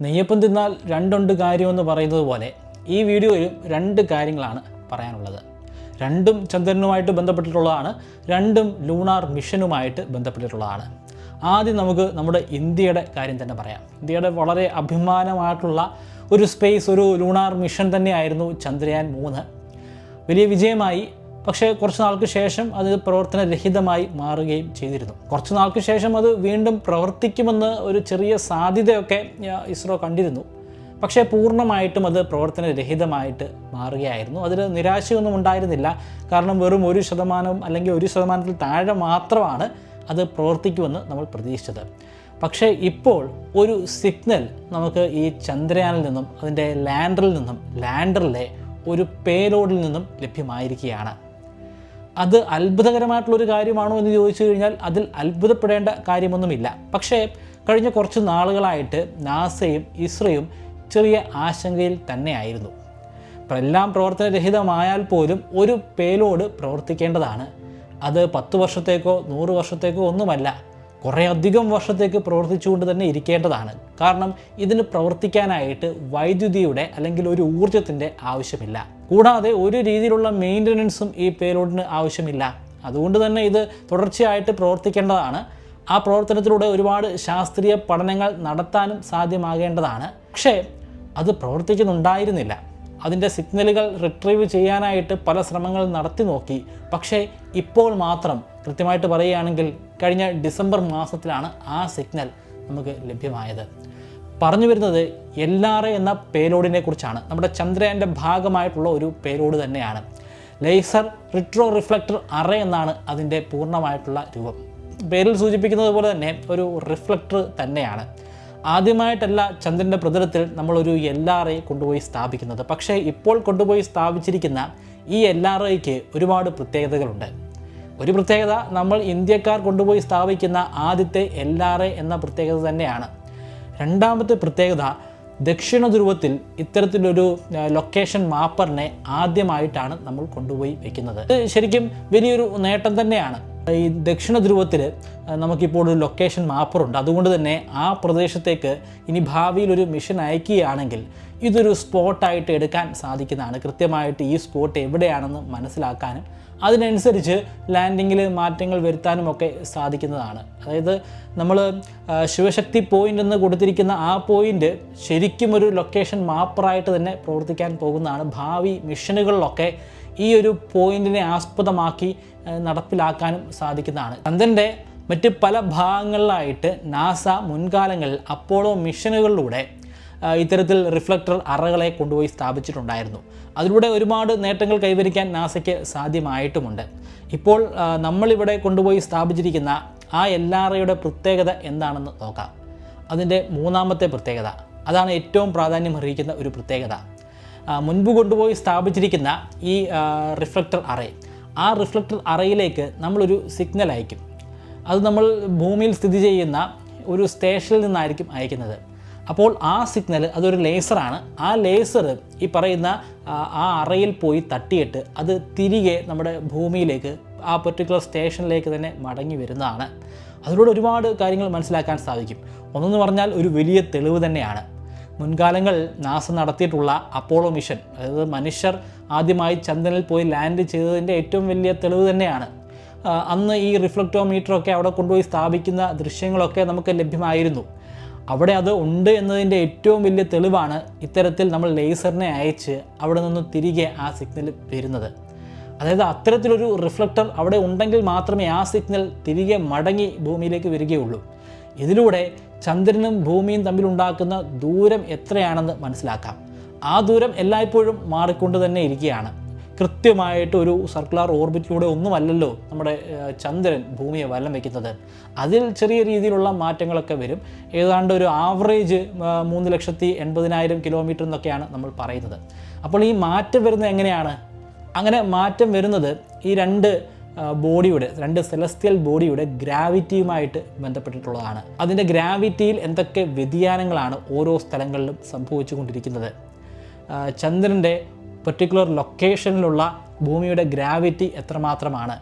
നെയ്യപ്പം തിന്നാൽ രണ്ടുണ്ട് കാര്യമെന്ന് പറയുന്നത് പോലെ ഈ വീഡിയോയിൽ രണ്ട് കാര്യങ്ങളാണ് പറയാനുള്ളത്. രണ്ടും ചന്ദ്രനുമായിട്ട് ബന്ധപ്പെട്ടിട്ടുള്ളതാണ്, രണ്ടും ലൂണാർ മിഷനുമായിട്ട് ബന്ധപ്പെട്ടിട്ടുള്ളതാണ്. ആദ്യം നമുക്ക് നമ്മുടെ ഇന്ത്യയുടെ കാര്യം തന്നെ പറയാം. ഇന്ത്യയുടെ വളരെ അഭിമാനമായിട്ടുള്ള ഒരു സ്പേസ്, ഒരു ലൂണാർ മിഷൻ തന്നെയായിരുന്നു ചന്ദ്രയാൻ 3. വലിയ വിജയമായി. പക്ഷേ കുറച്ച് നാൾക്ക് ശേഷം അത് പ്രവർത്തനരഹിതമായി മാറുകയും ചെയ്തിരുന്നു. കുറച്ച് നാൾക്ക് ശേഷം അത് വീണ്ടും പ്രവർത്തിക്കുമെന്ന് ഒരു ചെറിയ സാധ്യതയൊക്കെ ഇസ്രോ കണ്ടിരുന്നു. പക്ഷേ പൂർണ്ണമായിട്ടും അത് പ്രവർത്തനരഹിതമായിട്ട് മാറുകയായിരുന്നു. അതിൽ നിരാശയൊന്നും ഉണ്ടായിരുന്നില്ല. കാരണം വെറും 1% അല്ലെങ്കിൽ 1% താഴെ മാത്രമാണ് അത് പ്രവർത്തിക്കുമെന്ന് നമ്മൾ പ്രതീക്ഷിച്ചത്. പക്ഷേ ഇപ്പോൾ ഒരു സിഗ്നൽ നമുക്ക് ഈ ചന്ദ്രയാനിൽ നിന്നും അതിൻ്റെ ലാൻഡറിൽ നിന്നും ലാൻഡറിലെ ഒരു പേലോഡിൽ നിന്നും ലഭ്യമായിരിക്കുകയാണ്. അത് അത്ഭുതകരമായിട്ടുള്ളൊരു കാര്യമാണോ എന്ന് ചോദിച്ചു കഴിഞ്ഞാൽ അതിൽ അത്ഭുതപ്പെടേണ്ട കാര്യമൊന്നുമില്ല. പക്ഷേ കഴിഞ്ഞ കുറച്ച് നാളുകളായിട്ട് നാസയും ഇസ്രോയും ചെറിയ ആശങ്കയിൽ തന്നെയായിരുന്നു. ഇപ്പോൾ എല്ലാം പ്രവർത്തനരഹിതമായാൽ പോലും ഒരു പേലോഡ് പ്രവർത്തിക്കേണ്ടതാണ്. അത് 10 വർഷത്തേക്കോ 100 വർഷത്തേക്കോ ഒന്നുമല്ല, കുറേ അധികം വർഷത്തേക്ക് പ്രവർത്തിച്ചുകൊണ്ട് തന്നെ ഇരിക്കേണ്ടതാണ്. കാരണം ഇതിന് പ്രവർത്തിക്കാനായിട്ട് വൈദ്യുതിയുടെ അല്ലെങ്കിൽ ഒരു ഊർജത്തിൻ്റെ ആവശ്യമില്ല. കൂടാതെ ഒരു രീതിയിലുള്ള മെയിൻ്റനൻസും ഈ പേലോഡിന് ആവശ്യമില്ല. അതുകൊണ്ട് തന്നെ ഇത് തുടർച്ചയായിട്ട് പ്രവർത്തിക്കേണ്ടതാണ്. ആ പ്രവർത്തനത്തിലൂടെ ഒരുപാട് ശാസ്ത്രീയ പഠനങ്ങൾ നടത്താനും സാധ്യമാകേണ്ടതാണ്. പക്ഷേ അത് പ്രവർത്തിക്കുന്നുണ്ടായിരുന്നില്ല. അതിൻ്റെ സിഗ്നലുകൾ റിട്രീവ് ചെയ്യാനായിട്ട് പല ശ്രമങ്ങൾ നടത്തി നോക്കി. പക്ഷേ ഇപ്പോൾ മാത്രം കൃത്യമായിട്ട് പറയുകയാണെങ്കിൽ കഴിഞ്ഞ ഡിസംബർ മാസത്തിലാണ് ആ സിഗ്നൽ നമുക്ക് ലഭ്യമായത്. പറഞ്ഞു വരുന്നത് LRA എന്ന പേലോഡിനെ കുറിച്ചാണ്. നമ്മുടെ ചന്ദ്രയാൻ്റെ ഭാഗമായിട്ടുള്ള ഒരു പേലോഡ് തന്നെയാണ്. ലേസർ റിട്രോ റിഫ്ലക്ടർ അറേ എന്നാണ് അതിൻ്റെ പൂർണ്ണമായിട്ടുള്ള രൂപം. പേരിൽ സൂചിപ്പിക്കുന്നത് പോലെ തന്നെ ഒരു റിഫ്ലക്ടർ തന്നെയാണ്. ആദ്യമായിട്ടല്ല ചന്ദ്രൻ്റെ പ്രതലത്തിൽ നമ്മളൊരു LRA കൊണ്ടുപോയി സ്ഥാപിക്കുന്നത്. പക്ഷേ ഇപ്പോൾ കൊണ്ടുപോയി സ്ഥാപിച്ചിരിക്കുന്ന ഈ LRAയ്ക്ക് ഒരുപാട് പ്രത്യേകതകളുണ്ട്. ഒരു പ്രത്യേകത, നമ്മൾ ഇന്ത്യക്കാർ കൊണ്ടുപോയി സ്ഥാപിക്കുന്ന ആദ്യത്തെ LRA എന്ന പ്രത്യേകത തന്നെയാണ്. രണ്ടാമത്തെ പ്രത്യേകത, ദക്ഷിണ ധ്രുവത്തിൽ ഇത്തരത്തിലൊരു ലൊക്കേഷൻ മാപ്പറിനെ ആദ്യമായിട്ടാണ് നമ്മൾ കൊണ്ടുപോയി വയ്ക്കുന്നത്. ഇത് ശരിക്കും വലിയൊരു നേട്ടം തന്നെയാണ്. ഈ ദക്ഷിണ ധ്രുവത്തിൽ നമുക്കിപ്പോൾ ഒരു ലൊക്കേഷൻ മാപ്പറുണ്ട്. അതുകൊണ്ട് തന്നെ ആ പ്രദേശത്തേക്ക് ഇനി ഭാവിയിൽ ഒരു മിഷൻ അയക്കുകയാണെങ്കിൽ ഇതൊരു സ്പോട്ടായിട്ട് എടുക്കാൻ സാധിക്കുന്നതാണ്. കൃത്യമായിട്ട് ഈ സ്പോട്ട് എവിടെയാണെന്ന് മനസ്സിലാക്കാനും അതിനനുസരിച്ച് ലാൻഡിങ്ങിൽ മാറ്റങ്ങൾ വരുത്താനും ഒക്കെ സാധിക്കുന്നതാണ്. അതായത് നമ്മൾ ശിവശക്തി പോയിൻ്റ് എന്ന് കൊടുത്തിരിക്കുന്ന ആ പോയിൻ്റ് ശരിക്കും ഒരു ലൊക്കേഷൻ മാപ്പറായിട്ട് തന്നെ പ്രവർത്തിക്കാൻ പോകുന്നതാണ്. ഭാവി മിഷനുകളിലൊക്കെ ഈ ഒരു പോയിന്റിനെ ആസ്പദമാക്കി നടപ്പിലാക്കാനും സാധിക്കുന്നതാണ്. ചന്ദ്രൻ്റെ മറ്റ് പല ഭാഗങ്ങളിലായിട്ട് നാസ മുൻകാലങ്ങളിൽ അപ്പോളോ മിഷനുകളിലൂടെ ഇത്തരത്തിൽ റിഫ്ലക്ടർ അറകളെ കൊണ്ടുപോയി സ്ഥാപിച്ചിട്ടുണ്ടായിരുന്നു. അതിലൂടെ ഒരുപാട് നേട്ടങ്ങൾ കൈവരിക്കാൻ നാസയ്ക്ക് സാധ്യമായിട്ടുമുണ്ട്. ഇപ്പോൾ നമ്മളിവിടെ കൊണ്ടുപോയി സ്ഥാപിച്ചിരിക്കുന്ന ആ LRAയുടെ പ്രത്യേകത എന്താണെന്ന് നോക്കാം. അതിൻ്റെ മൂന്നാമത്തെ പ്രത്യേകത, അതാണ് ഏറ്റവും പ്രാധാന്യം അർഹിക്കുന്ന ഒരു പ്രത്യേകത. മുൻപ് കൊണ്ടുപോയി സ്ഥാപിച്ചിരിക്കുന്ന ഈ റിഫ്ലക്ടർ അറേ, ആ റിഫ്ലക്ടർ അറയിലേക്ക് നമ്മളൊരു സിഗ്നൽ അയക്കും. അത് നമ്മൾ ഭൂമിയിൽ സ്ഥിതി ചെയ്യുന്ന ഒരു സ്റ്റേഷനിൽ നിന്നായിരിക്കും അയക്കുന്നത്. അപ്പോൾ ആ സിഗ്നൽ അതൊരു ലേസറാണ്. ആ ലേസർ ഈ പറയുന്ന ആ അറയിൽ പോയി തട്ടിയിട്ട് അത് തിരികെ നമ്മുടെ ഭൂമിയിലേക്ക് ആ പെർട്ടിക്കുലർ സ്റ്റേഷനിലേക്ക് തന്നെ മടങ്ങി വരുന്നതാണ്. അതിലൂടെ ഒരുപാട് കാര്യങ്ങൾ മനസ്സിലാക്കാൻ സാധിക്കും. ഒന്നെന്ന് പറഞ്ഞാൽ ഒരു വലിയ തെളിവ് തന്നെയാണ്. മുൻകാലങ്ങൾ നാസ നടത്തിയിട്ടുള്ള അപ്പോളോ മിഷൻ, അതായത് മനുഷ്യർ ആദ്യമായി ചന്ദ്രനിൽ പോയി ലാൻഡ് ചെയ്തതിൻ്റെ ഏറ്റവും വലിയ തെളിവ് തന്നെയാണ്. അന്ന് ഈ റിഫ്ലക്ടോമീറ്ററൊക്കെ അവിടെ കൊണ്ടുപോയി സ്ഥാപിക്കുന്ന ദൃശ്യങ്ങളൊക്കെ നമുക്ക് ലഭ്യമായിരുന്നു. അവിടെ അത് ഉണ്ട് എന്നതിൻ്റെ ഏറ്റവും വലിയ തെളിവാണ് ഇത്തരത്തിൽ നമ്മൾ ലേസറിനെ അയച്ച് അവിടെ നിന്ന് തിരികെ ആ സിഗ്നൽ വരുന്നത്. അതായത് അത്തരത്തിലൊരു റിഫ്ലക്ടർ അവിടെ ഉണ്ടെങ്കിൽ മാത്രമേ ആ സിഗ്നൽ തിരികെ മടങ്ങി ഭൂമിയിലേക്ക് വരികയുള്ളൂ. ഇതിലൂടെ ചന്ദ്രനും ഭൂമിയും തമ്മിലുണ്ടാക്കുന്ന ദൂരം എത്രയാണെന്ന് മനസ്സിലാക്കാം. ആ ദൂരം എല്ലായ്പ്പോഴും മാറിക്കൊണ്ട് തന്നെ ഇരിക്കുകയാണ്. കൃത്യമായിട്ട് ഒരു സർക്കുലർ ഓർബിറ്റിലൂടെ ഒന്നുമല്ലല്ലോ നമ്മുടെ ചന്ദ്രൻ ഭൂമിയെ വലം വയ്ക്കുന്നത്. അതിൽ ചെറിയ രീതിയിലുള്ള മാറ്റങ്ങളൊക്കെ വരും. ഏതാണ്ട് ഒരു ആവറേജ് 3,80,000 കിലോമീറ്റർ എന്നൊക്കെയാണ് നമ്മൾ പറയുന്നത്. അപ്പോൾ ഈ മാറ്റം വരുന്നത് എങ്ങനെയാണ്? അങ്ങനെ മാറ്റം വരുന്നത് ഈ രണ്ട് സെലസ്റ്റിയൽ ബോഡിയുടെ ഗ്രാവിറ്റിയുമായിട്ട് ബന്ധപ്പെട്ടിട്ടുള്ളതാണ്. അതിൻ്റെ ഗ്രാവിറ്റിയിൽ എന്തൊക്കെ വ്യതിയാനങ്ങളാണ് ഓരോ സ്ഥലങ്ങളിലും സംഭവിച്ചു കൊണ്ടിരിക്കുന്നത്. ചന്ദ്രൻ്റെ പെർട്ടിക്കുലർ ലൊക്കേഷനിലുള്ള ഭൂമിയുടെ ഗ്രാവിറ്റി എത്രമാത്രമാണ്,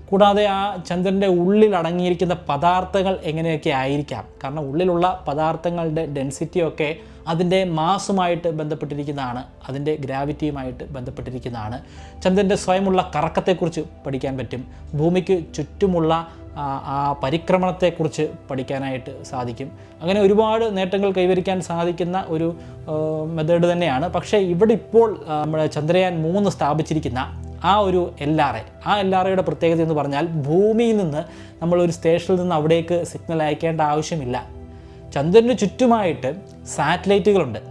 കൂടാതെ ആ ചന്ദ്രൻ്റെ ഉള്ളിൽ അടങ്ങിയിരിക്കുന്ന പദാർത്ഥങ്ങൾ എങ്ങനെയൊക്കെ ആയിരിക്കാം, കാരണം ഉള്ളിലുള്ള പദാർത്ഥങ്ങളുടെ ഡെൻസിറ്റിയൊക്കെ അതിൻ്റെ മാസുമായിട്ട് ബന്ധപ്പെട്ടിരിക്കുന്നതാണ്, അതിൻ്റെ ഗ്രാവിറ്റിയുമായിട്ട് ബന്ധപ്പെട്ടിരിക്കുന്നതാണ്. ചന്ദ്രൻ്റെ സ്വയമുള്ള കറക്കത്തെക്കുറിച്ച് പഠിക്കാൻ പറ്റും. ഭൂമിക്ക് ചുറ്റുമുള്ള ആ പരിക്രമണത്തെക്കുറിച്ച് പഠിക്കാനായിട്ട് സാധിക്കും. അങ്ങനെ ഒരുപാട് നേട്ടങ്ങൾ കൈവരിക്കാൻ സാധിക്കുന്ന ഒരു മെത്തേഡ് തന്നെയാണ്. പക്ഷേ ഇവിടെ ഇപ്പോൾ നമ്മുടെ ചന്ദ്രയാൻ 3 സ്ഥാപിച്ചിരിക്കുന്ന ആ ഒരു LRA പ്രത്യേകത എന്ന് പറഞ്ഞാൽ ഭൂമിയിൽ നിന്ന് നമ്മളൊരു സ്റ്റേഷനിൽ നിന്ന് അവിടേക്ക് സിഗ്നൽ അയക്കേണ്ട ആവശ്യമില്ല. ചന്ദ്രന് ചുറ്റുമായിട്ട് സാറ്റലൈറ്റുകളുണ്ട്.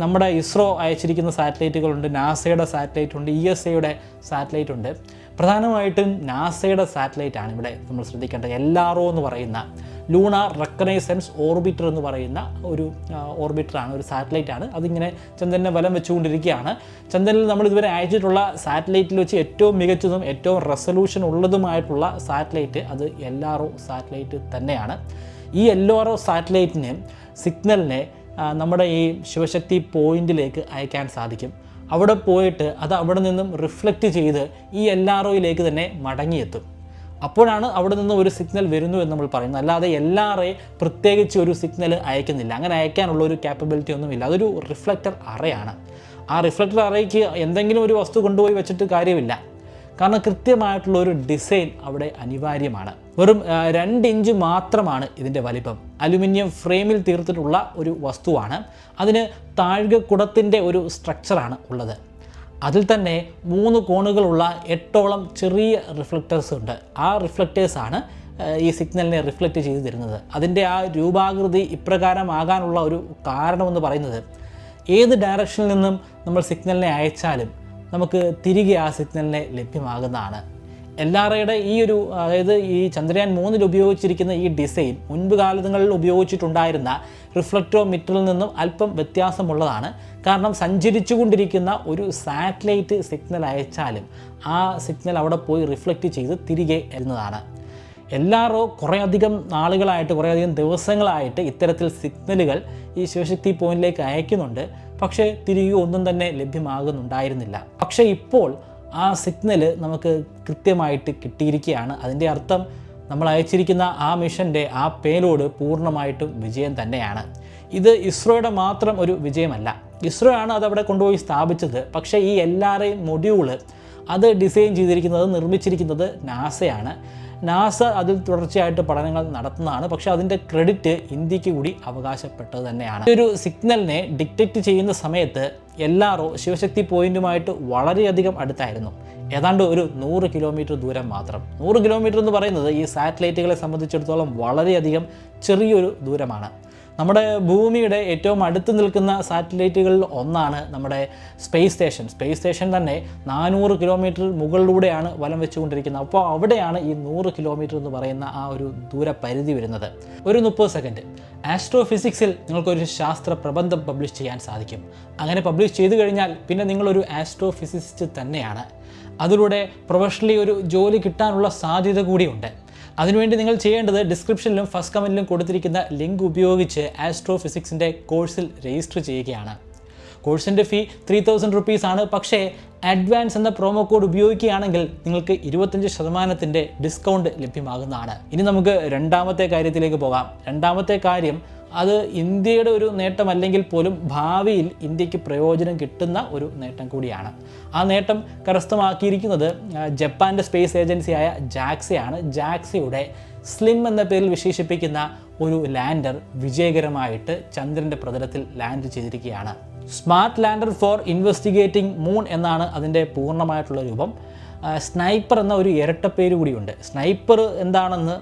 നമ്മുടെ ഇസ്രോ അയച്ചിരിക്കുന്ന സാറ്റലൈറ്റുകളുണ്ട്, നാസയുടെ സാറ്റലൈറ്റ് ഉണ്ട്, ESAയുടെ സാറ്റലൈറ്റ് ഉണ്ട്. പ്രധാനമായിട്ടും നാസയുടെ സാറ്റലൈറ്റാണ് ഇവിടെ നമ്മൾ ശ്രദ്ധിക്കേണ്ടത്. LRO എന്ന് പറയുന്ന ലൂണാർ റെക്കഗ്നൈസൻസ് ഓർബിറ്റർ എന്ന് പറയുന്ന ഒരു ഓർബിറ്ററാണ്, ഒരു സാറ്റലൈറ്റാണ്. അതിങ്ങനെ ചന്ദ്രനെ വലം വെച്ചുകൊണ്ടിരിക്കുകയാണ്. ചന്ദ്രനിൽ നമ്മൾ ഇതുവരെ അയച്ചിട്ടുള്ള സാറ്റലൈറ്റിൽ വെച്ച് ഏറ്റവും മികച്ചതും ഏറ്റവും റെസൊല്യൂഷൻ ഉള്ളതുമായിട്ടുള്ള സാറ്റലൈറ്റ് അത് LRO സാറ്റലൈറ്റ് തന്നെയാണ്. ഈ LRO സാറ്റലൈറ്റിന് സിഗ്നലിനെ നമ്മുടെ ഈ ശിവശക്തി പോയിന്റിലേക്ക് അയക്കാൻ സാധിക്കും. അവിടെ പോയിട്ട് അത് അവിടെ നിന്നും റിഫ്ലക്റ്റ് ചെയ്ത് ഈ LROയിലേക്ക് തന്നെ മടങ്ങിയെത്തും. അപ്പോഴാണ് അവിടെ നിന്ന് ഒരു സിഗ്നൽ വരുന്നു എന്ന് നമ്മൾ പറയുന്നത്. അല്ലാതെ LRA പ്രത്യേകിച്ച് ഒരു സിഗ്നൽ അയക്കുന്നില്ല. അങ്ങനെ അയക്കാനുള്ള ഒരു ക്യാപ്പബിലിറ്റി ഒന്നുമില്ല. അതൊരു റിഫ്ലക്റ്റർ അറയാണ്. ആ റിഫ്ലക്റ്റർ അറയ്ക്ക് എന്തെങ്കിലും ഒരു വസ്തു കൊണ്ടുപോയി വെച്ചിട്ട് കാര്യമില്ല. കാരണം കൃത്യമായിട്ടുള്ള ഒരു ഡിസൈൻ അവിടെ അനിവാര്യമാണ്. വെറും 2 ഇഞ്ച് മാത്രമാണ് ഇതിൻ്റെ വലിപ്പം. അലുമിനിയം ഫ്രെയിമിൽ തീർത്തിട്ടുള്ള ഒരു വസ്തുവാണ്. അതിന് താഴികക്കുടത്തിൻ്റെ ഒരു സ്ട്രക്ചറാണ് ഉള്ളത്. അതിൽ തന്നെ 3 കോണുകളുള്ള 8ഓളം ചെറിയ റിഫ്ലക്റ്റേഴ്സ് ഉണ്ട്. ആ റിഫ്ലക്റ്റേഴ്സാണ് ഈ സിഗ്നലിനെ റിഫ്ലക്റ്റ് ചെയ്ത് തരുന്നത്. അതിൻ്റെ ആ രൂപാകൃതി ഇപ്രകാരമാകാനുള്ള ഒരു കാരണമെന്ന് പറയുന്നത് ഏത് ഡയറക്ഷനിൽ നിന്നും നമ്മൾ സിഗ്നലിനെ അയച്ചാലും നമുക്ക് തിരികെ ആ സിഗ്നലിനെ ലഭ്യമാകുന്നതാണ്. LRAയുടെ ഈ ഒരു അതായത് ഈ ചന്ദ്രയാൻ 3 ഉപയോഗിച്ചിരിക്കുന്ന ഈ ഡിസൈൻ മുൻപ് കാലങ്ങളിൽ ഉപയോഗിച്ചിട്ടുണ്ടായിരുന്ന റിഫ്ലക്ടോമീറ്ററിൽ നിന്നും അല്പം വ്യത്യാസമുള്ളതാണ്. കാരണം സഞ്ചരിച്ചു കൊണ്ടിരിക്കുന്ന ഒരു സാറ്റലൈറ്റ് സിഗ്നൽ അയച്ചാലും ആ സിഗ്നൽ അവിടെ പോയി റിഫ്ലക്റ്റ് ചെയ്ത് തിരികെ വരുന്നതാണ്. LRO കുറേയധികം നാളുകളായിട്ട് കുറേയധികം ദിവസങ്ങളായിട്ട് ഇത്തരത്തിൽ സിഗ്നലുകൾ ഈ ശിവശക്തി പോയിന്റിലേക്ക് അയക്കുന്നുണ്ട്. പക്ഷേ തിരികെ ഒന്നും തന്നെ ലഭ്യമാകുന്നുണ്ടായിരുന്നില്ല. പക്ഷേ ഇപ്പോൾ ആ സിഗ്നൽ നമുക്ക് കൃത്യമായിട്ട് കിട്ടിയിരിക്കുകയാണ്. അതിൻ്റെ അർത്ഥം നമ്മൾ അയച്ചിരിക്കുന്ന ആ മിഷൻ്റെ ആ പേലോഡ് പൂർണ്ണമായിട്ടും വിജയം തന്നെയാണ്. ഇത് ഇസ്രോയുടെ മാത്രം ഒരു വിജയമല്ല. ഇസ്രോ ആണ് അതവിടെ കൊണ്ടുപോയി സ്ഥാപിച്ചത്. പക്ഷേ ഈ LRA മൊഡ്യൂള് അത് ഡിസൈൻ ചെയ്തിരിക്കുന്നത് നിർമ്മിച്ചിരിക്കുന്നത് നാസയാണ്. നാസ അതിൽ തുടർച്ചയായിട്ട് പഠനങ്ങൾ നടത്തുന്നതാണ്. പക്ഷേ അതിൻ്റെ ക്രെഡിറ്റ് ഇന്ത്യക്ക് കൂടി അവകാശപ്പെട്ടത് തന്നെയാണ്. ഒരു സിഗ്നലിനെ ഡിറ്റക്റ്റ് ചെയ്യുന്ന സമയത്ത് LRO ശിവശക്തി പോയിന്റുമായിട്ട് വളരെയധികം അടുത്തായിരുന്നു. ഏതാണ്ട് ഒരു 100 കിലോമീറ്റർ ദൂരം മാത്രം. 100 കിലോമീറ്റർ എന്ന് പറയുന്നത് ഈ സാറ്റലൈറ്റുകളെ സംബന്ധിച്ചിടത്തോളം വളരെയധികം ചെറിയൊരു ദൂരമാണ്. നമ്മുടെ ഭൂമിയുടെ ഏറ്റവും അടുത്ത് നിൽക്കുന്ന സാറ്റലൈറ്റുകളിൽ ഒന്നാണ് നമ്മുടെ സ്പേസ് സ്റ്റേഷൻ തന്നെ 400 കിലോമീറ്റർ മുകളിലൂടെയാണ് വലം വെച്ചുകൊണ്ടിരിക്കുന്നത്. അപ്പോൾ അവിടെയാണ് ഈ 100 കിലോമീറ്റർ എന്ന് പറയുന്ന ആ ഒരു ദൂരപരിധി വരുന്നത്. ഒരു 30 സെക്കൻഡ് ആസ്ട്രോഫിസിക്സിൽ നിങ്ങൾക്കൊരു ശാസ്ത്ര പ്രബന്ധം പബ്ലിഷ് ചെയ്യാൻ സാധിക്കും. അങ്ങനെ പബ്ലിഷ് ചെയ്തു കഴിഞ്ഞാൽ പിന്നെ നിങ്ങളൊരു ആസ്ട്രോഫിസിസ്റ്റ് തന്നെയാണ്. അതിലൂടെ പ്രൊഫഷണലി ഒരു ജോലി കിട്ടാനുള്ള സാധ്യത കൂടിയുണ്ട്. അതിനുവേണ്ടി നിങ്ങൾ ചെയ്യേണ്ടത് ഡിസ്ക്രിപ്ഷനിലും ഫസ്റ്റ് കമൻറ്റിലും കൊടുത്തിരിക്കുന്ന ലിങ്ക് ഉപയോഗിച്ച് ആസ്ട്രോഫിസിക്സിൻ്റെ കോഴ്സിൽ രജിസ്റ്റർ ചെയ്യുകയാണ്. കോഴ്സിൻ്റെ ഫീ 3000 rupees ആണ്. പക്ഷേ അഡ്വാൻസ് എന്ന പ്രോമോ കോഡ് ഉപയോഗിക്കുകയാണെങ്കിൽ നിങ്ങൾക്ക് 25% ഡിസ്കൗണ്ട് ലഭ്യമാകുന്നതാണ്. ഇനി നമുക്ക് രണ്ടാമത്തെ കാര്യത്തിലേക്ക് പോകാം. രണ്ടാമത്തെ കാര്യം അത് ഇന്ത്യയുടെ ഒരു നേട്ടമല്ലെങ്കിൽ പോലും ഭാവിയിൽ ഇന്ത്യക്ക് പ്രയോജനം കിട്ടുന്ന ഒരു നേട്ടം കൂടിയാണ്. ആ നേട്ടം കരസ്ഥമാക്കിയിരിക്കുന്നത് ജപ്പാൻ്റെ സ്പേസ് ഏജൻസിയായ ജാക്സയാണ്. ജാക്സയുടെ സ്ലിം എന്ന പേരിൽ വിശേഷിപ്പിക്കുന്ന ഒരു ലാൻഡർ വിജയകരമായിട്ട് ചന്ദ്രൻ്റെ പ്രതലത്തിൽ ലാൻഡ് ചെയ്തിരിക്കുകയാണ്. Smart lander four investigating moon എന്നാണ് അതിൻ്റെ പൂർണ്ണമായിട്ടുള്ള രൂപം. സ്നൈപ്പർ എന്ന ഒരു ഇരട്ടപ്പേര് കൂടിയുണ്ട്. സ്നൈപ്പർ എന്താണെന്ന്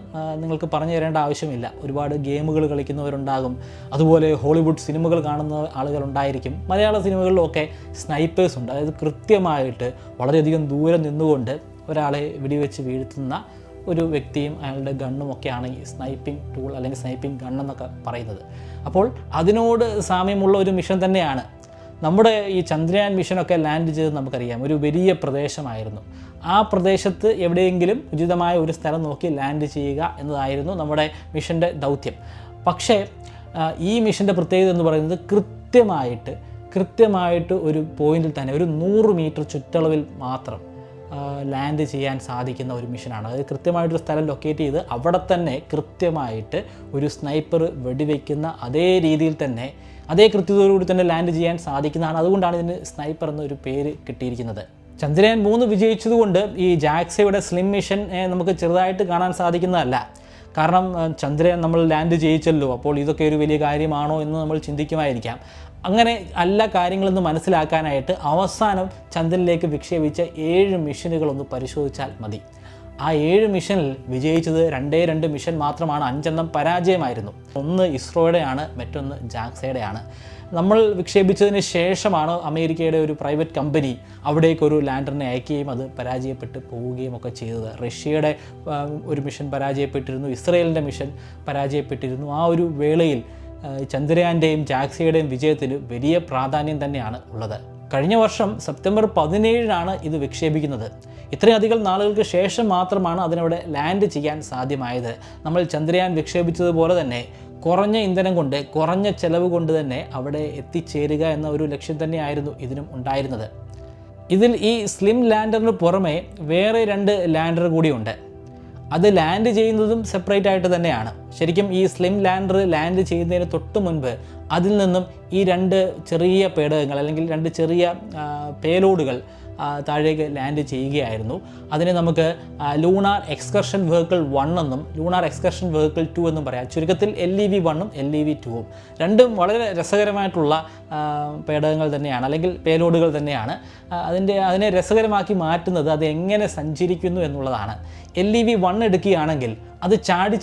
നിങ്ങൾക്ക് പറഞ്ഞു തരേണ്ട ആവശ്യമില്ല. ഒരുപാട് ഗെയിമുകൾ കളിക്കുന്നവരുണ്ടാകും, അതുപോലെ ഹോളിവുഡ് സിനിമകൾ കാണുന്ന ആളുകളുണ്ടായിരിക്കും. മലയാള സിനിമകളിലൊക്കെ സ്നൈപ്പേഴ്സ് ഉണ്ട്. അതായത് കൃത്യമായിട്ട് വളരെയധികം ദൂരം നിന്നുകൊണ്ട് ഒരാളെ വെടിവെച്ച് വീഴ്ത്തുന്ന ഒരു വ്യക്തിയും അയാളുടെ ഗണ്ണും ഒക്കെയാണ് ഈ സ്നൈപ്പിംഗ് ടൂൾ അല്ലെങ്കിൽ സ്നൈപ്പിംഗ് ഗൺ എന്നൊക്കെ പറയുന്നത്. അപ്പോൾ അതിനോട് സാമ്യമുള്ള ഒരു മിഷൻ തന്നെയാണ് നമ്മുടെ ഈ ചന്ദ്രയാൻ മിഷനൊക്കെ ലാൻഡ് ചെയ്ത് നമുക്കറിയാം. ഒരു വലിയ പ്രദേശമായിരുന്നു. ആ പ്രദേശത്ത് എവിടെയെങ്കിലും ഉചിതമായ ഒരു സ്ഥലം നോക്കി ലാൻഡ് ചെയ്യുക എന്നതായിരുന്നു നമ്മുടെ മിഷൻ്റെ ദൗത്യം. പക്ഷേ ഈ മിഷൻ്റെ പ്രത്യേകത എന്ന് പറയുന്നത് കൃത്യമായിട്ട് ഒരു പോയിന്റിൽ തന്നെ ഒരു 100 മീറ്റർ ചുറ്റളവിൽ മാത്രം ലാൻഡ് ചെയ്യാൻ സാധിക്കുന്ന ഒരു മിഷനാണ്. അതായത് കൃത്യമായിട്ടൊരു സ്ഥലം ലൊക്കേറ്റ് ചെയ്ത് അവിടെ തന്നെ കൃത്യമായിട്ട് ഒരു സ്നൈപ്പർ വെടിവെക്കുന്ന അതേ രീതിയിൽ തന്നെ അതേ കൃത്യതയോടുകൂടി തന്നെ ലാൻഡ് ചെയ്യാൻ സാധിക്കുന്നതാണ്. അതുകൊണ്ടാണ് ഇതിന് സ്നൈപ്പർ എന്നൊരു പേര് കിട്ടിയിരിക്കുന്നത്. ചന്ദ്രയാൻ 3 വിജയിച്ചതുകൊണ്ട് ഈ ജാക്സയുടെ സ്ലിം മിഷൻ നമുക്ക് ചെറുതായിട്ട് കാണാൻ സാധിക്കുന്നതല്ല. കാരണം ചന്ദ്രയാൻ നമ്മൾ ലാൻഡ് ചെയ്യിച്ചല്ലോ, അപ്പോൾ ഇതൊക്കെ ഒരു വലിയ കാര്യമാണോ എന്ന് നമ്മൾ ചിന്തിക്കുമായിരിക്കാം. അങ്ങനെ അല്ല കാര്യങ്ങളെന്ന് മനസ്സിലാക്കാനായിട്ട് അവസാനം ചന്ദ്രനിലേക്ക് വിക്ഷേപിച്ച 7 മിഷനുകളൊന്ന് പരിശോധിച്ചാൽ മതി. ആ 7 മിഷനിൽ വിജയിച്ചത് 2 മിഷൻ മാത്രമാണ്. 5 പരാജയമായിരുന്നു. ഒന്ന് ഇസ്രോയുടെയാണ്, മറ്റൊന്ന് ജാക്സയുടെയാണ്. നമ്മൾ വിക്ഷേപിച്ചതിന് ശേഷമാണ് അമേരിക്കയുടെ ഒരു പ്രൈവറ്റ് കമ്പനി അവിടേക്കൊരു ലാൻഡറിനെ അയക്കുകയും അത് പരാജയപ്പെട്ട് പോവുകയും ഒക്കെ ചെയ്തത്. റഷ്യയുടെ ഒരു മിഷൻ പരാജയപ്പെട്ടിരുന്നു, ഇസ്രയേലിൻ്റെ മിഷൻ പരാജയപ്പെട്ടിരുന്നു. ആ ഒരു വേളയിൽ ചന്ദ്രയാൻ്റെയും ജാക്സയുടെയും വിജയത്തിന് വലിയ പ്രാധാന്യം തന്നെയാണ് ഉള്ളത്. കഴിഞ്ഞ വർഷം സെപ്റ്റംബർ 17 ഇത് വിക്ഷേപിക്കുന്നത്. ഇത്രയധികം നാളുകൾക്ക് ശേഷം മാത്രമാണ് അതിനവിടെ ലാൻഡ് ചെയ്യാൻ സാധ്യമായത്. നമ്മൾ ചന്ദ്രയാൻ വിക്ഷേപിച്ചതുപോലെ തന്നെ കുറഞ്ഞ ഇന്ധനം കൊണ്ട്, കുറഞ്ഞ ചെലവ് കൊണ്ട് തന്നെ അവിടെ എത്തിച്ചേരുക എന്ന ഒരു ലക്ഷ്യം തന്നെയായിരുന്നു ഇതിനും ഉണ്ടായിരുന്നത്. ഇതിൽ ഈ സ്ലിം ലാൻഡറിന് പുറമെ വേറെ 2 ലാൻഡർ കൂടിയുണ്ട്. അത് ലാൻഡ് ചെയ്യുന്നതും സെപ്പറേറ്റ് ആയിട്ട് തന്നെയാണ്. ശരിക്കും ഈ സ്ലിം ലാൻഡർ ലാൻഡ് ചെയ്യുന്നതിന് തൊട്ട് മുൻപ് അതിൽ നിന്നും ഈ 2 ചെറിയ പേടകങ്ങൾ അല്ലെങ്കിൽ 2 ചെറിയ പേലോഡുകൾ താഴേക്ക് ലാൻഡ് ചെയ്യുകയായിരുന്നു. അതിനെ നമുക്ക് ലൂണാർ എക്സ്കർഷൻ വെഹിക്കിൾ 1 എന്നും ലൂണാർ എക്സ്കർഷൻ വെഹിക്കിൾ 2 എന്നും പറയാം. ചുരുക്കത്തിൽ LEV-1 LEV-2. രണ്ടും വളരെ രസകരമായിട്ടുള്ള പേടകങ്ങൾ തന്നെയാണ്, അല്ലെങ്കിൽ പേലോഡുകൾ തന്നെയാണ്. അതിനെ രസകരമാക്കി മാറ്റുന്നത് അത് എങ്ങനെ സഞ്ചരിക്കുന്നു എന്നുള്ളതാണ്. LEV-1 എടുക്കുകയാണെങ്കിൽ അത്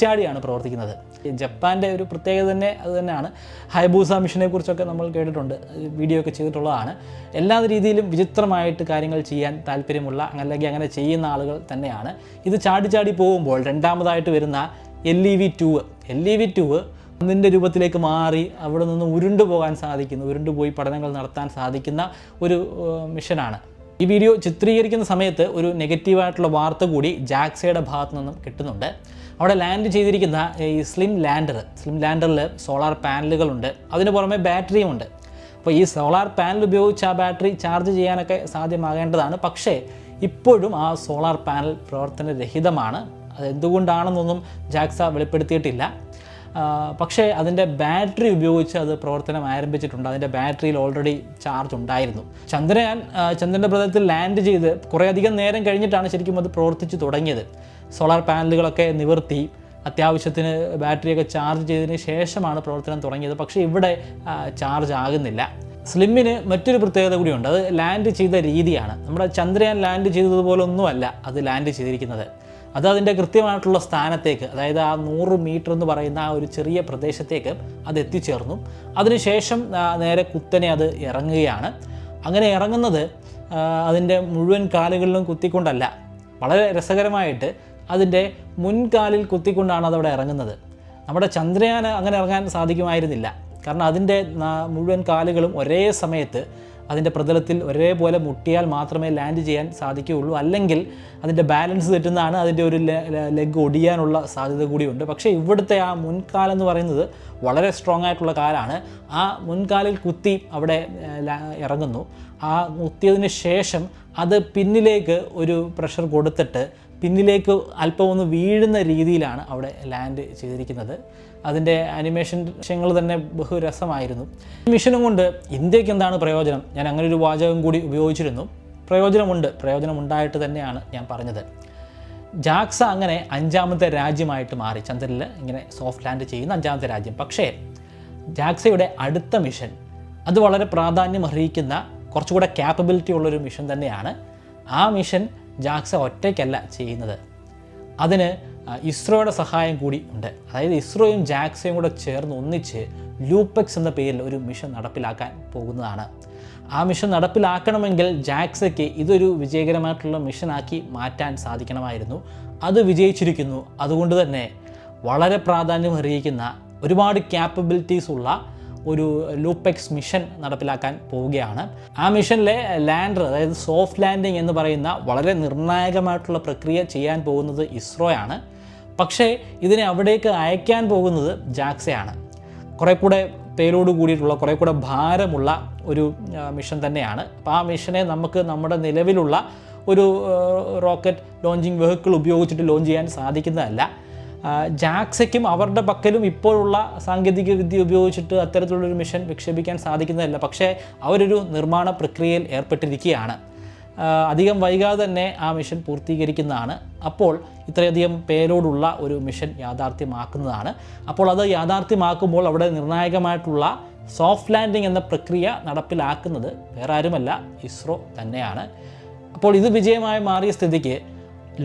ചാടിയാണ് പ്രവർത്തിക്കുന്നത്. ജപ്പാൻ്റെ ഒരു പ്രത്യേകത തന്നെ അത് തന്നെയാണ്. ഹൈബൂസ മിഷനെ കുറിച്ചൊക്കെ നമ്മൾ കേട്ടിട്ടുണ്ട്, വീഡിയോ ഒക്കെ ചെയ്തിട്ടുള്ളതാണ്. എല്ലാ രീതിയിലും വിചിത്രമായിട്ട് കാര്യങ്ങൾ ചെയ്യാൻ താല്പര്യമുള്ള അല്ലെങ്കിൽ അങ്ങനെ ചെയ്യുന്ന ആളുകൾ തന്നെയാണ്. ഇത് ചാടി പോകുമ്പോൾ രണ്ടാമതായിട്ട് വരുന്ന LEV-2 ഒന്നിൻ്റെ രൂപത്തിലേക്ക് മാറി അവിടെ നിന്ന് ഉരുണ്ടുപോകാൻ സാധിക്കുന്ന, ഉരുണ്ടുപോയി പഠനങ്ങൾ നടത്താൻ സാധിക്കുന്ന ഒരു മിഷനാണ്. ഈ വീഡിയോ ചിത്രീകരിക്കുന്ന സമയത്ത് ഒരു നെഗറ്റീവായിട്ടുള്ള വാർത്ത കൂടി ജാക്സയുടെ ഭാഗത്തു നിന്നും കിട്ടുന്നുണ്ട്. അവിടെ ലാൻഡ് ചെയ്തിരിക്കുന്ന ഈ സ്ലിം ലാൻഡറിൽ സോളാർ പാനലുകളുണ്ട്, അതിന് പുറമെ ബാറ്ററിയും ഉണ്ട്. അപ്പോൾ ഈ സോളാർ പാനൽ ഉപയോഗിച്ച് ആ ബാറ്ററി ചാർജ് ചെയ്യാനൊക്കെ സാധ്യമാകേണ്ടതാണ്. പക്ഷേ ഇപ്പോഴും ആ സോളാർ പാനൽ പ്രവർത്തനരഹിതമാണ്. അതെന്തുകൊണ്ടാണെന്നൊന്നും ജാക്സ വെളിപ്പെടുത്തിയിട്ടില്ല. പക്ഷേ അതിൻ്റെ ബാറ്ററി ഉപയോഗിച്ച് അത് പ്രവർത്തനം ആരംഭിച്ചിട്ടുണ്ട്. അതിൻ്റെ ബാറ്ററിയിൽ ഓൾറെഡി ചാർജ് ഉണ്ടായിരുന്നു. ചന്ദ്രൻ്റെ പ്രതലത്തിൽ ലാൻഡ് ചെയ്ത് കുറേയധികം നേരം കഴിഞ്ഞിട്ടാണ് ശരിക്കും അത് പ്രവർത്തിച്ച് തുടങ്ങിയത്. സോളാർ പാനലുകളൊക്കെ നിവർത്തി അത്യാവശ്യത്തിന് ബാറ്ററിയൊക്കെ ചാർജ് ചെയ്തതിന് ശേഷമാണ് പ്രവർത്തനം തുടങ്ങിയത്. പക്ഷേ ഇവിടെ ചാർജ് ആകുന്നില്ല. സ്ലിമ്മിന് മറ്റൊരു പ്രത്യേകത കൂടിയുണ്ട്. അത് ലാൻഡ് ചെയ്ത രീതിയാണ്. നമ്മുടെ ചന്ദ്രയാൻ ലാൻഡ് ചെയ്തതുപോലൊന്നുമല്ല അത് ലാൻഡ് ചെയ്തിരിക്കുന്നത്. അത് അതിൻ്റെ കൃത്യമായിട്ടുള്ള സ്ഥാനത്തേക്ക്, അതായത് ആ 100 മീറ്റർ എന്ന് പറയുന്ന ആ ഒരു ചെറിയ പ്രദേശത്തേക്ക് അത് എത്തിച്ചേർന്നു. അതിനുശേഷം നേരെ കുത്തനെ അത് ഇറങ്ങുകയാണ്. അങ്ങനെ ഇറങ്ങുന്നത് അതിൻ്റെ മുഴുവൻ കാലുകളിലും കുത്തിക്കൊണ്ടല്ല, വളരെ രസകരമായിട്ട് അതിൻ്റെ മുൻകാലിൽ കുത്തിക്കൊണ്ടാണ് അതവിടെ ഇറങ്ങുന്നത്. നമ്മുടെ ചന്ദ്രയാന് അങ്ങനെ ഇറങ്ങാൻ സാധിക്കുമായിരുന്നില്ല. കാരണം അതിൻ്റെ മുഴുവൻ കാലുകളും ഒരേ സമയത്ത് അതിൻ്റെ പ്രതലത്തിൽ ഒരേപോലെ മുട്ടിയാൽ മാത്രമേ ലാൻഡ് ചെയ്യാൻ സാധിക്കുകയുള്ളൂ. അല്ലെങ്കിൽ അതിൻ്റെ ബാലൻസ് തെറ്റുന്നതാണ്, അതിൻ്റെ ഒരു ലെഗ് ഒടിയാനുള്ള സാധ്യത കൂടിയുണ്ട്. പക്ഷേ ഇവിടുത്തെ ആ മുൻകാലെന്ന് പറയുന്നത് വളരെ സ്ട്രോങ് ആയിട്ടുള്ള കാലാണ്. ആ മുൻകാലിൽ കുത്തി അവിടെ ഇറങ്ങുന്നു. ആ കുത്തിയതിന് ശേഷം അത് പിന്നിലേക്ക് ഒരു പ്രഷർ കൊടുത്തിട്ട് പിന്നിലേക്ക് അല്പം ഒന്ന് വീഴുന്ന രീതിയിലാണ് അവിടെ ലാൻഡ് ചെയ്തിരിക്കുന്നത്. അതിൻ്റെ ആനിമേഷൻ ദൃശ്യങ്ങൾ തന്നെ ബഹുരസമായിരുന്നു. ഈ മിഷനും കൊണ്ട് ഇന്ത്യക്ക് എന്താണ് പ്രയോജനം? ഞാൻ അങ്ങനെ ഒരു വാചകം കൂടി ഉപയോഗിച്ചിരുന്നു. പ്രയോജനമുണ്ടായിട്ട് തന്നെയാണ് ഞാൻ പറഞ്ഞത്. ജാക്സ അങ്ങനെ 5ാമത്തെ രാജ്യമായിട്ട് മാറി. ചന്ദ്രനിൽ ഇങ്ങനെ സോഫ്റ്റ് ലാൻഡ് ചെയ്യുന്ന 5ാമത്തെ രാജ്യം. പക്ഷേ ജാക്സയുടെ അടുത്ത മിഷൻ അത് വളരെ പ്രാധാന്യം അർഹിക്കുന്ന, കുറച്ചുകൂടെ ക്യാപ്പബിലിറ്റി ഉള്ളൊരു മിഷൻ തന്നെയാണ്. ആ മിഷൻ ജാക്സ ഒറ്റയ്ക്കല്ല ചെയ്യുന്നത്. അതിന് ഇസ്രോയുടെ സഹായം കൂടി ഉണ്ട്. അതായത് ഇസ്രോയും ജാക്സയും കൂടെ ചേർന്ന് ഒന്നിച്ച് ലൂപ്പെക്സ് എന്ന പേരിൽ ഒരു മിഷൻ നടപ്പിലാക്കാൻ പോകുന്നതാണ്. ആ മിഷൻ നടപ്പിലാക്കണമെങ്കിൽ ജാക്സയ്ക്ക് ഇതൊരു വിജയകരമായിട്ടുള്ള മിഷനാക്കി മാറ്റാൻ സാധിക്കണമായിരുന്നു. അത് വിജയിച്ചിരിക്കുന്നു. അതുകൊണ്ട് തന്നെ വളരെ പ്രാധാന്യം അർഹിക്കുന്ന, ഒരുപാട് ക്യാപ്പബിലിറ്റീസ് ഉള്ള ഒരു ലൂപ്പെക്സ് മിഷൻ നടപ്പിലാക്കാൻ പോവുകയാണ്. ആ മിഷനിലെ ലാൻഡർ, അതായത് സോഫ്റ്റ് ലാൻഡിങ് എന്ന് പറയുന്ന വളരെ നിർണായകമായിട്ടുള്ള പ്രക്രിയ ചെയ്യാൻ പോകുന്നത് ഇസ്രോയാണ്. പക്ഷേ ഇതിനെ അവിടേക്ക് അയക്കാൻ പോകുന്നത് ജാക്സയാണ്. കുറേ കൂടെ പേലോട് കൂടിയിട്ടുള്ള, കുറേ കൂടെ ഭാരമുള്ള ഒരു മിഷൻ തന്നെയാണ്. അപ്പോൾ ആ മിഷനെ നമുക്ക് നമ്മുടെ നിലവിലുള്ള ഒരു റോക്കറ്റ് ലോഞ്ചിങ് വെഹിക്കിൾ ഉപയോഗിച്ചിട്ട് ലോഞ്ച് ചെയ്യാൻ സാധിക്കുന്നതല്ല. ജാക്സയ്ക്കും അവരുടെ പക്കലും ഇപ്പോഴുള്ള സാങ്കേതിക വിദ്യ ഉപയോഗിച്ചിട്ട് അത്തരത്തിലുള്ളൊരു മിഷൻ വിക്ഷേപിക്കാൻ സാധിക്കുന്നതല്ല. പക്ഷേ അവരൊരു നിർമ്മാണ പ്രക്രിയയിൽ ഏർപ്പെട്ടിരിക്കുകയാണ്. അധികം വൈകാതെ തന്നെ ആ മിഷൻ പൂർത്തീകരിക്കുന്നതാണ്. അപ്പോൾ ഇത്രയധികം പേലോടുള്ള ഒരു മിഷൻ യാഥാർത്ഥ്യമാക്കുന്നതാണ്. അപ്പോൾ അത് യാഥാർത്ഥ്യമാക്കുമ്പോൾ അവിടെ നിർണായകമായിട്ടുള്ള സോഫ്റ്റ് ലാൻഡിംഗ് എന്ന പ്രക്രിയ നടപ്പിലാക്കുന്നത് വേറെ ആരുമല്ല, ഇസ്രോ തന്നെയാണ്. അപ്പോൾ ഇത് വിജയമായി മാറിയ സ്ഥിതിക്ക്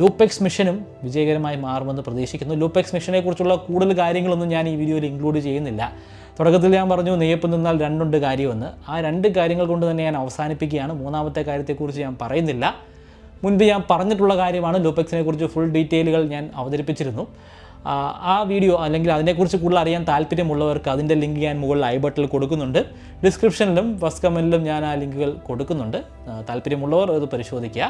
ലൂപ്പെക്സ് മിഷനും വിജയകരമായി മാറുമെന്ന് പ്രതീക്ഷിക്കുന്നു. ലൂപ്പെക്സ് മിഷനെ കുറിച്ചുള്ള കൂടുതൽ കാര്യങ്ങളൊന്നും ഞാൻ ഈ വീഡിയോയിൽ ഇൻക്ലൂഡ് ചെയ്യുന്നില്ല. തുടക്കത്തിൽ ഞാൻ പറഞ്ഞു നെയ്യപ്പം നിന്നാൽ രണ്ടുണ്ട് കാര്യമെന്ന്. ആ രണ്ട് കാര്യങ്ങൾ കൊണ്ട് തന്നെ ഞാൻ അവസാനിപ്പിക്കുകയാണ്. മൂന്നാമത്തെ കാര്യത്തെക്കുറിച്ച് ഞാൻ പറയുന്നില്ല. മുൻപ് ഞാൻ പറഞ്ഞിട്ടുള്ള കാര്യമാണ്. ലൂപ്പെക്സിനെ കുറിച്ച് ഫുൾ ഡീറ്റെയിലുകൾ ഞാൻ അവതരിപ്പിച്ചിരുന്നു. ആ വീഡിയോ അല്ലെങ്കിൽ അതിനെക്കുറിച്ച് കൂടുതൽ അറിയാൻ താല്പര്യമുള്ളവർക്ക് അതിൻ്റെ ലിങ്ക് ഞാൻ മുകളിൽ ഐ ബട്ടണിൽ കൊടുക്കുന്നുണ്ട്. ഡിസ്ക്രിപ്ഷനിലും ഫസ്റ്റ് കമൻറ്റിലും ഞാൻ ആ ലിങ്കുകൾ കൊടുക്കുന്നുണ്ട്. താല്പര്യമുള്ളവർ അത് പരിശോധിക്കുക.